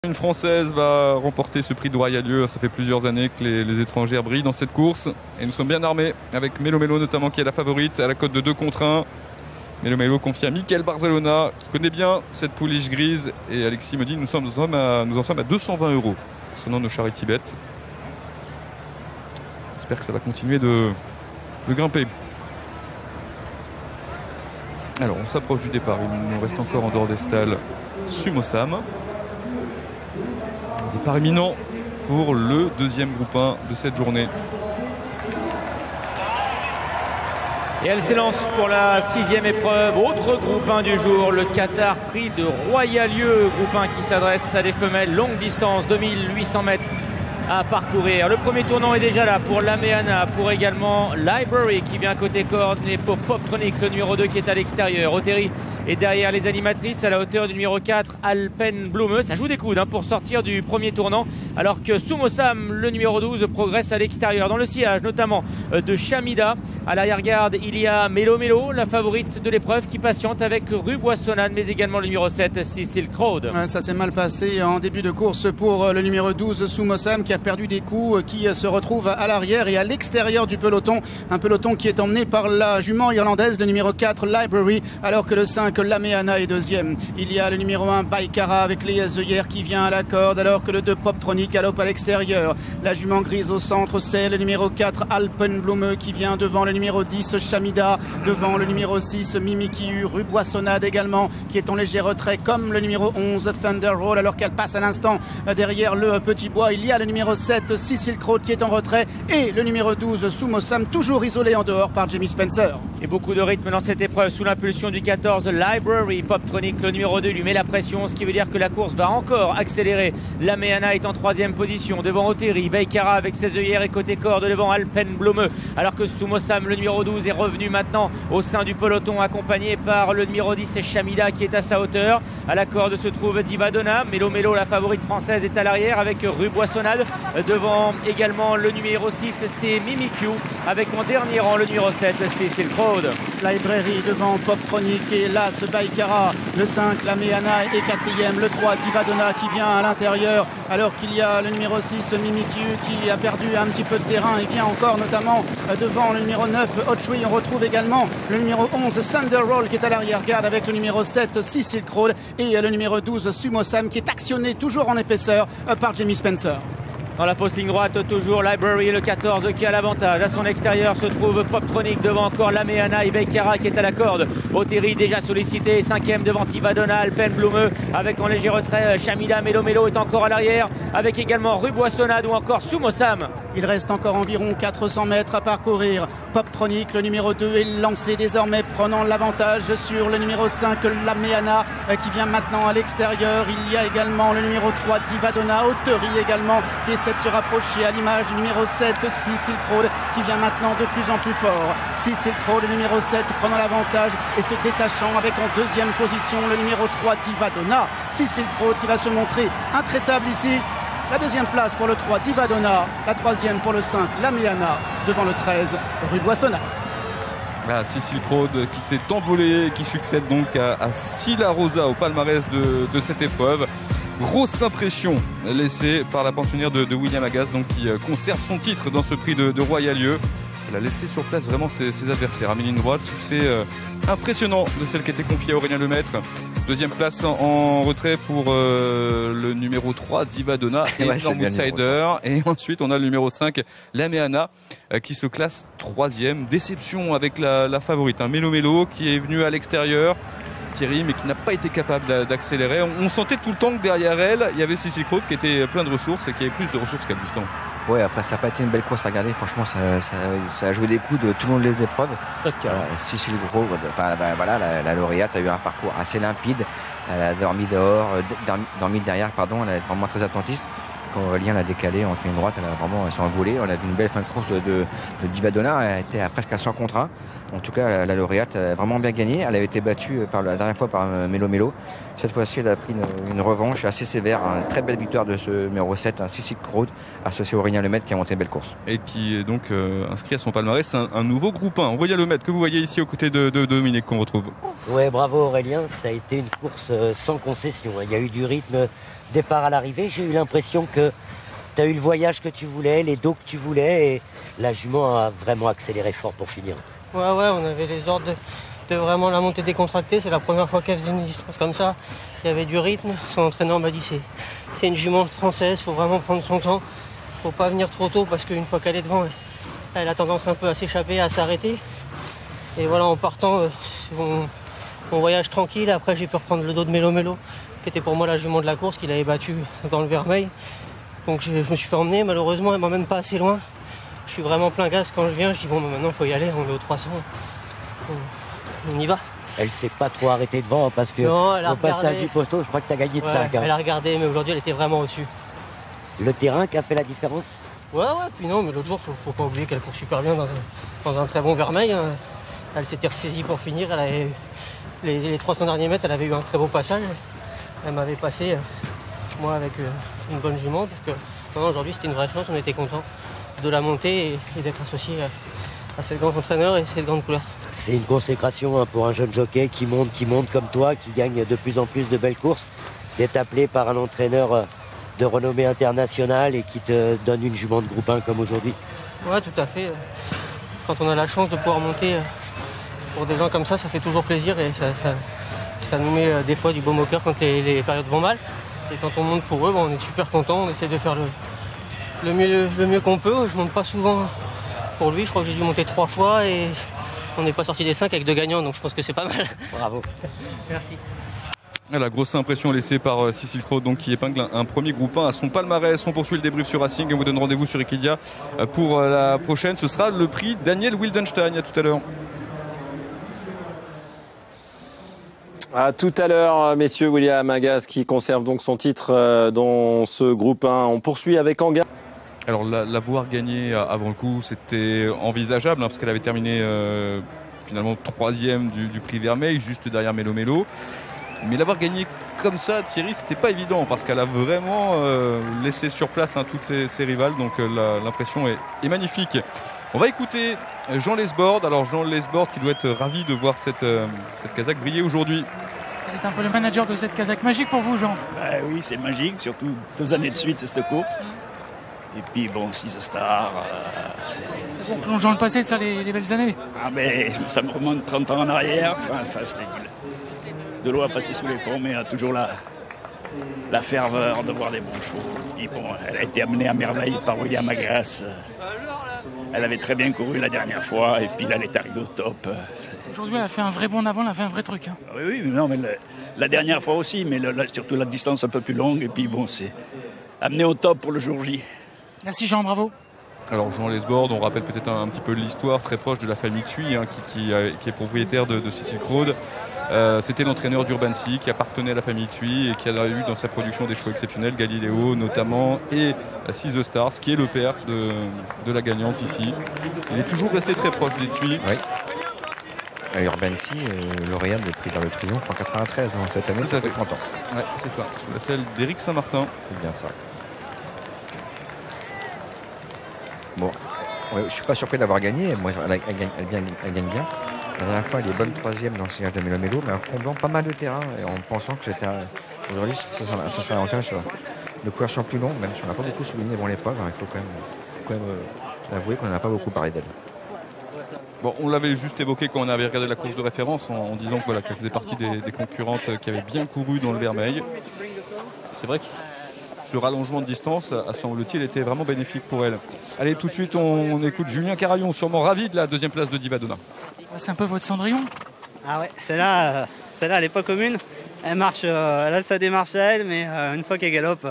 Une Française va remporter ce prix de Royal-Lieu. Ça fait plusieurs années que les étrangères brillent dans cette course. Et nous sommes bien armés avec Mélo Mélo notamment qui est la favorite à la cote de 2 contre 1. Mélo Mélo confié à Michael Barzalona qui connaît bien cette pouliche grise. Et Alexis me dit nous en sommes à 220 € concernant nos charity bêtes. J'espère que ça va continuer de grimper. Alors on s'approche du départ. Il nous reste encore en dehors des stalles Sumo Sam. Départ imminent pour le deuxième groupe 1 de cette journée. Et elle s'élance pour la 6e épreuve. Autre groupe 1 du jour, le Qatar Prix de Royal-Lieu. Groupe 1 qui s'adresse à des femelles longue distance, 2800 mètres à parcourir. Le premier tournant est déjà là pour Lameana, pour également Library qui vient côté corde et pour Poptronic, le numéro 2 qui est à l'extérieur. Oteri est derrière les animatrices à la hauteur du numéro 4, Alpenblume. Ça joue des coudes pour sortir du premier tournant, alors que Sumo Sam, le numéro 12, progresse à l'extérieur dans le sillage notamment de Chamida. À l'arrière-garde, il y a Mélo Mélo, la favorite de l'épreuve qui patiente avec Rue Boissonnade, mais également le numéro 7, Cécile Crowd. Ça s'est mal passé en début de course pour le numéro 12, Sumo Sam, qui a perdu des coups, qui se retrouve à l'arrière et à l'extérieur du peloton. Un peloton qui est emmené par la jument irlandaise, le numéro 4, Library, alors que le 5, Lameana est deuxième. Il y a le numéro 1, Baikara, avec les œillères qui vient à la corde, alors que le 2, Poptronic, galope à l'extérieur. La jument grise au centre, c'est le numéro 4, Alpenblume, qui vient devant le numéro 10, Chamida, devant le numéro 6, Mimikiu, Rue Boissonnade également, qui est en léger retrait, comme le numéro 11, Thunder Roll, alors qu'elle passe à l'instant derrière le petit bois. Il y a le numéro 7, Cécile Crowd, qui est en retrait, et le numéro 12, Sumo Sam, toujours isolé en dehors par Jamie Spencer. Et beaucoup de rythme dans cette épreuve sous l'impulsion du 14, Library. Poptronic, le numéro 2, lui met la pression, ce qui veut dire que la course va encore accélérer. Lameana est en 3e position devant Oteri. Baikara avec ses œillères et côté corde devant Alpenblume, alors que Sumo Sam, le numéro 12, est revenu maintenant au sein du peloton, accompagné par le numéro 10, Chamida, qui est à sa hauteur. À la corde se trouve Divadonna. Mélo Mélo, la favorite française, est à l'arrière avec Rue Boissonnade. Devant également le numéro 6, c'est Mimikiu, avec en dernier rang le numéro 7, c'est Crowd. Library devant Poptronic et Las Baikara. Le 5, Lameana est 4e. Le 3, Divadonna, qui vient à l'intérieur, alors qu'il y a le numéro 6, Mimikiu, qui a perdu un petit peu de terrain. Il vient encore notamment devant le numéro 9, Otchui. On retrouve également le numéro 11, Thunder Roll, qui est à l'arrière-garde avec le numéro 7, Cécile Crowd, et le numéro 12, Sumo Sam, qui est actionné toujours en épaisseur par Jamie Spencer. Dans la fausse ligne droite, toujours Library, le 14 qui a l'avantage. À son extérieur se trouve Poptronic, devant encore Lameana et Baikara qui est à la corde. Oteri déjà sollicité, 5e devant Divadonna, Alpenblume, avec en léger retrait Chamida. Mélo Mélo est encore à l'arrière, avec également Rue Boissonnade ou encore Sumo Sam. Il reste encore environ 400 mètres à parcourir. Poptronic, le numéro 2, est lancé désormais, prenant l'avantage sur le numéro 5, Lameana, qui vient maintenant à l'extérieur. Il y a également le numéro 3, Divadonna. Oteri également, qui essaie de se rapprocher à l'image du numéro 7, Cécile Crowd, qui vient maintenant de plus en plus fort. Cécile Crowd, le numéro 7, prenant l'avantage et se détachant avec en 2e position le numéro 3, Divadonna. Cécile Crowd qui va se montrer intraitable ici. La 2e place pour le 3, Divadonna. La 3e pour le 5, Lameana, devant le 13, Rue Boissonnade. Voilà, Cécile Crowd qui s'est envolée, qui succède donc à Silla Rosa au palmarès de cette épreuve. Grosse impression laissée par la pensionnaire de William Agas, donc qui conserve son titre dans ce prix de Royal-Lieu. Elle a laissé sur place vraiment ses adversaires à mi-ligne droite. Succès impressionnant de celle qui était confiée à Aurélien Lemaître. 2e place en retrait pour le numéro 3, Divadonna, et Outsider. Et ensuite, on a le numéro 5, Lameana, qui se classe 3e. Déception avec la favorite, Mélo Mélo, qui est venu à l'extérieur. Thierry, mais qui n'a pas été capable d'accélérer. On sentait tout le temps que derrière elle, il y avait Cécile Crowd qui était plein de ressources et qui avait plus de ressources qu'elle, justement. Ouais, après ça n'a pas été une belle course à regarder. Franchement, ça a joué des coups de tout le long des épreuves. Cécile Crowd, la lauréate a eu un parcours assez limpide. Elle a dormi derrière, pardon. Elle est vraiment très attentiste. Quand Aurélien l'a décalé entre une droite, elle s'est envolée. On a vu une belle fin de course de Divadonna. Elle était presque à 100 contre 1. En tout cas, la lauréate a vraiment bien gagné. Elle avait été battue la dernière fois par Mélo Mélo. Cette fois-ci, elle a pris une revanche assez sévère. Une très belle victoire de ce numéro 7, Cécile Crowd, associé à Aurélien Lemaître, qui a monté une belle course. Et qui est donc inscrit à son palmarès un nouveau groupe 1. Aurélien Lemaître, que vous voyez ici aux côtés de Dominique, qu'on retrouve. Ouais, bravo Aurélien, ça a été une course sans concession. Il y a eu du rythme départ à l'arrivée. J'ai eu l'impression que tu as eu le voyage que tu voulais, les dos que tu voulais, et la jument a vraiment accéléré fort pour finir. Ouais, on avait les ordres de vraiment la montée décontractée. C'est la première fois qu'elle faisait une distance comme ça. Il y avait du rythme. Son entraîneur m'a dit c'est une jument française, il faut vraiment prendre son temps. Il ne faut pas venir trop tôt parce qu'une fois qu'elle est devant, elle a tendance un peu à s'échapper, à s'arrêter. Et voilà, en partant, on voyage tranquille. Après, j'ai pu reprendre le dos de Mélo Mélo, qui était pour moi la jument de la course, qu'il avait battue dans le vermeil. Donc je me suis fait emmener. Malheureusement, elle ne m'emmène pas assez loin. Je suis vraiment plein gaz quand je viens. Je dis bon, maintenant, il faut y aller. On est au 300. On y va. Elle s'est pas trop arrêtée devant parce que non, au passage du poteau, je crois que tu as gagné de 5. Elle a regardé, mais aujourd'hui, elle était vraiment au-dessus. Le terrain qui a fait la différence? Ouais, puis non, mais l'autre jour, faut pas oublier qu'elle court super bien dans un très bon vermeil. Elle s'était ressaisie pour finir. Elle avait, les 300 derniers mètres, elle avait eu un très beau passage. Elle m'avait passé, moi, avec une bonne jument. Donc, aujourd'hui, c'était une vraie chance. On était contents de la monter et d'être associé à cette grande entraîneur et cette grande couleur. C'est une consécration pour un jeune jockey qui monte comme toi, qui gagne de plus en plus de belles courses, d'être appelé par un entraîneur de renommée internationale et qui te donne une jument de groupe 1 comme aujourd'hui. Ouais, tout à fait. Quand on a la chance de pouvoir monter pour des gens comme ça fait toujours plaisir et ça nous met des fois du baume au cœur quand les périodes vont mal. Et quand on monte pour eux, on est super content, on essaie de faire le mieux qu'on peut. Je monte pas souvent pour lui, je crois que j'ai dû monter 3 fois et on n'est pas sorti des 5 avec 2 gagnants, donc je pense que c'est pas mal. Bravo. Merci. La grosse impression laissée par Cécile Kraut, donc qui épingle un premier groupe 1 à son palmarès. On poursuit le débrief sur Racing et on vous donne rendez-vous sur Equidia pour la prochaine. Ce sera le prix Daniel Wildenstein. À tout à l'heure. À tout à l'heure, messieurs. William Agas qui conserve donc son titre dans ce groupe 1. On poursuit avec Angar. Alors l'avoir gagné avant le coup, c'était envisageable parce qu'elle avait terminé finalement 3e du prix Vermeil, juste derrière Mélo Mélo. Mais l'avoir gagné comme ça, Thierry, c'était pas évident parce qu'elle a vraiment laissé sur place toutes ses rivales. Donc l'impression est magnifique. On va écouter Jean Lesbord. Alors Jean Lesbord qui doit être ravi de voir cette casaque briller aujourd'hui. Vous êtes un peu le manager de cette casaque magique pour vous, Jean? Oui, c'est magique, surtout 2 années de suite cette course. Et puis bon, 6 stars. Bon, plongeons dans le passé de ça, les belles années. Mais ça me remonte 30 ans en arrière. C'est de l'eau à passer sous les ponts, mais a toujours la ferveur de voir des bons chevaux. Et bon, elle a été amenée à merveille par William Agas. Elle avait très bien couru la dernière fois, et puis là, elle est arrivée au top. Aujourd'hui, elle a fait un vrai bond en avant, elle a fait un vrai truc. Oui, non, mais la dernière fois aussi, mais surtout la distance un peu plus longue, et puis bon, c'est amené au top pour le jour J. Merci Jean, bravo. Alors Jean Lesbord, on rappelle peut-être un petit peu l'histoire, très proche de la famille Thuy, qui est propriétaire de Cécile Kraut. C'était l'entraîneur d'Urbancy qui appartenait à la famille Thuy et qui a eu dans sa production des chevaux exceptionnels, Galileo notamment, et Six the Stars, qui est le père de la gagnante ici. Il est toujours resté très proche des Thuy. Oui. Urbancy, lauréat de prix vers le Triomphe en 93, cette année, ça fait 30 ans. Ouais, c'est ça, sous la selle d'Éric Saint-Martin. C'est bien ça. Bon, ouais, je suis pas surpris d'avoir gagné. Moi, elle gagne bien. La dernière fois, elle est bonne 3e dans le sillage de Mélo Mélo, mais en comblant pas mal de terrain et en pensant que c'était aujourd'hui, ça serait avantage de courir sur plus long, même si on n'a pas beaucoup souligné avant l'épreuve. Il faut quand même avouer qu'on n'a pas beaucoup parlé d'elle. Bon, on l'avait juste évoqué quand on avait regardé la course de référence en disant qu'elle faisait partie des concurrentes qui avaient bien couru dans le Vermeil. C'est vrai que ce rallongement de distance, semble-t-il, était vraiment bénéfique pour elle. Allez, tout de suite, on écoute Julien Carayon, sûrement ravi de la 2e place de Divadonna. C'est un peu votre Cendrillon. Ah ouais, celle-là, elle n'est pas commune. Elle marche, elle a sa démarche à elle, mais une fois qu'elle galope,